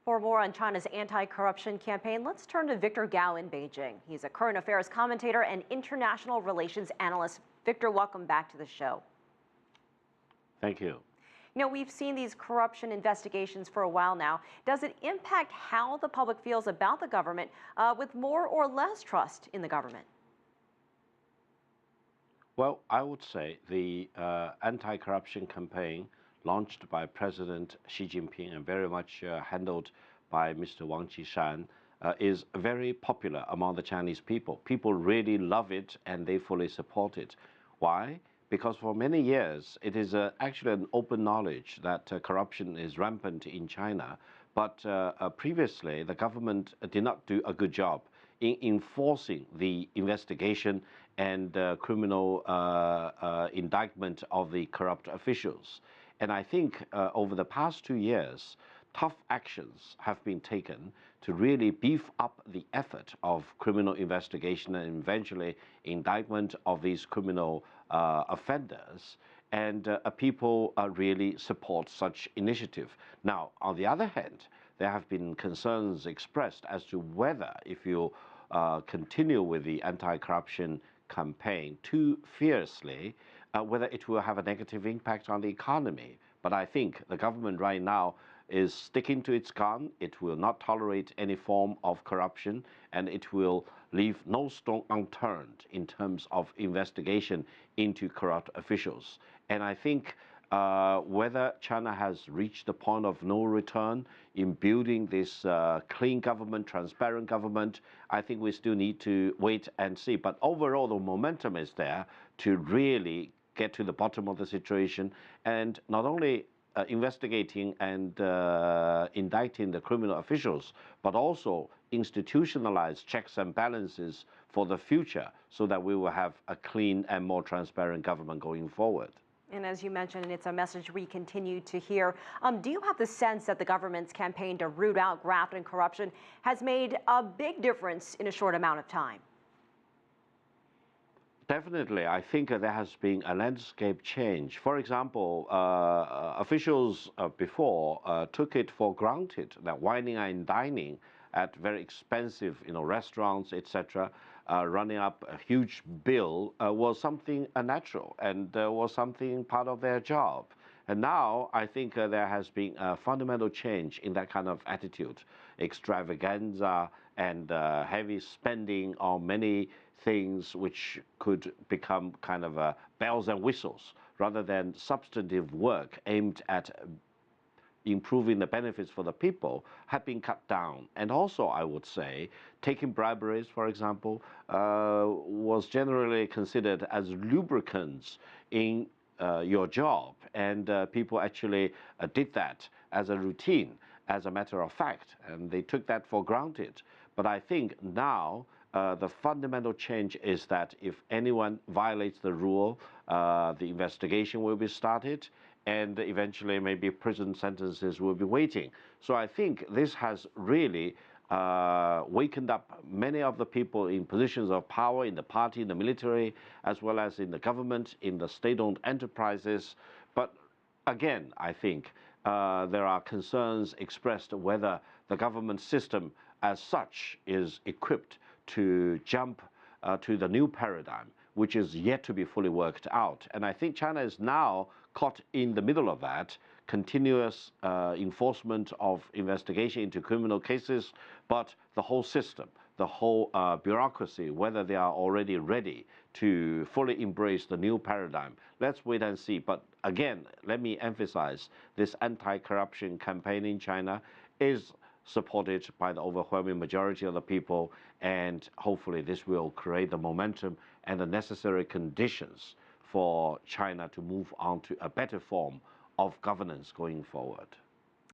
For more on China's anti-corruption campaign, let's turn to Victor Gao in Beijing. He's a current affairs commentator and international relations analyst. Victor, welcome back to the show. Thank you. You know, we've seen these corruption investigations for a while now. Does it impact how the public feels about the government with more or less trust in the government? Well, I would say the anti-corruption campaign launched by President Xi Jinping and very much handled by Mr. Wang Qishan is very popular among the Chinese people. People really love it and they fully support it. Why? Because for many years, it is actually an open knowledge that corruption is rampant in China. But previously, the government did not do a good job in enforcing the investigation and criminal indictment of the corrupt officials. And I think over the past 2 years, tough actions have been taken to really beef up the effort of criminal investigation and eventually indictment of these criminal offenders. And people really support such initiative. Now, on the other hand, there have been concerns expressed as to whether if you continue with the anti-corruption campaign too fiercely, whether it will have a negative impact on the economy. But I think the government right now is sticking to its gun. It will not tolerate any form of corruption, and it will leave no stone unturned in terms of investigation into corrupt officials. And I think whether China has reached the point of no return in building this clean government, transparent government, I think we still need to wait and see. But overall, the momentum is there to really get to the bottom of the situation and not only investigating and indicting the criminal officials, but also institutionalize checks and balances for the future so that we will have a clean and more transparent government going forward. And as you mentioned, it's a message we continue to hear. Do you have the sense that the government's campaign to root out graft and corruption has made a big difference in a short amount of time? Definitely, I think there has been a landscape change. For example, officials before took it for granted that wining and dining at very expensive, restaurants, etc., running up a huge bill was something natural and was something part of their job. And now I think there has been a fundamental change in that kind of attitude. Extravaganza and heavy spending on many things which could become kind of bells and whistles rather than substantive work aimed at improving the benefits for the people have been cut down. And also, I would say, taking briberies, for example, was generally considered as lubricants in your job. And people actually did that as a routine, as a matter of fact, and they took that for granted. But I think now the fundamental change is that if anyone violates the rule, the investigation will be started, and eventually maybe prison sentences will be waiting. So I think this has really wakened up many of the people in positions of power in the party, in the military, as well as in the government, in the state-owned enterprises. But again, I think there are concerns expressed whether the government system as such is equipped to jump to the new paradigm, which is yet to be fully worked out. And I think China is now caught in the middle of that, continuous enforcement of investigation into criminal cases, but the whole system, the whole bureaucracy, whether they are already ready to fully embrace the new paradigm. Let's wait and see. But again, let me emphasize, this anti-corruption campaign in China is supported by the overwhelming majority of the people, and hopefully this will create the momentum and the necessary conditions for China to move on to a better form of governance going forward.